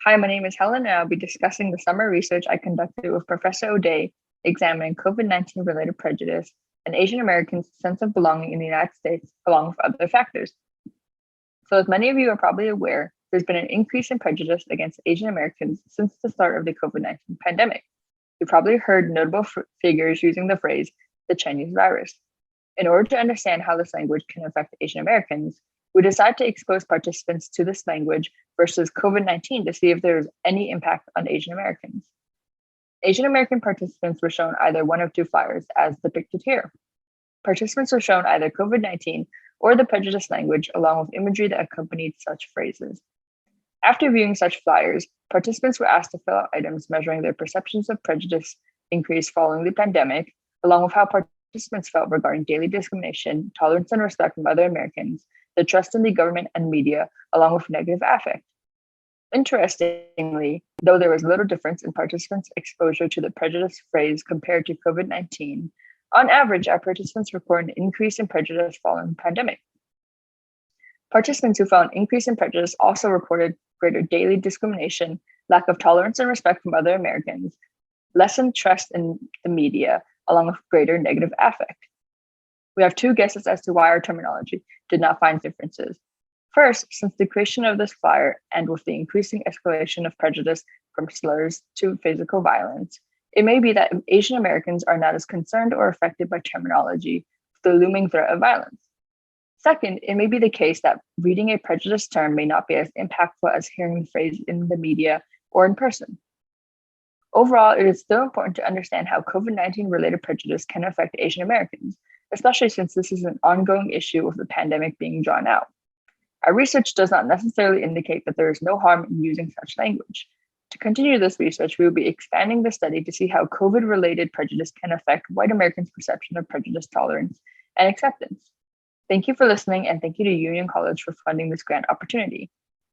Hi, my name is Helen, and I'll be discussing the summer research I conducted with Professor O'Day examining COVID-19 related prejudice and Asian Americans' sense of belonging in the United States, along with other factors. So, as many of you are probably aware, there's been an increase in prejudice against Asian Americans since the start of the COVID-19 pandemic. You probably heard notable figures using the phrase the Chinese virus. In order to understand how this language can affect Asian Americans, we decided to expose participants to this language versus COVID-19 to see if there is any impact on Asian Americans. Asian American participants were shown either one of two flyers, as depicted here. Participants were shown either COVID-19 or the prejudice language, along with imagery that accompanied such phrases. After viewing such flyers, participants were asked to fill out items measuring their perceptions of prejudice increase following the pandemic, along with how participants felt regarding daily discrimination, tolerance and respect from other Americans, the trust in the government and media, along with negative affect. Interestingly, though there was little difference in participants' exposure to the prejudice phrase compared to COVID-19, on average, our participants report an increase in prejudice following the pandemic. Participants who felt an increase in prejudice also reported greater daily discrimination, lack of tolerance and respect from other Americans, lessened trust in the media, along with greater negative affect. We have two guesses as to why our terminology did not find differences. First, since the creation of this flyer and with the increasing escalation of prejudice from slurs to physical violence, it may be that Asian Americans are not as concerned or affected by terminology with the looming threat of violence. Second, it may be the case that reading a prejudice term may not be as impactful as hearing the phrase in the media or in person. Overall, it is still important to understand how COVID-19 related prejudice can affect Asian Americans, especially since this is an ongoing issue with the pandemic being drawn out. Our research does not necessarily indicate that there is no harm in using such language. To continue this research, we will be expanding the study to see how COVID-related prejudice can affect white Americans' perception of prejudice tolerance and acceptance. Thank you for listening, and thank you to Union College for funding this grant opportunity.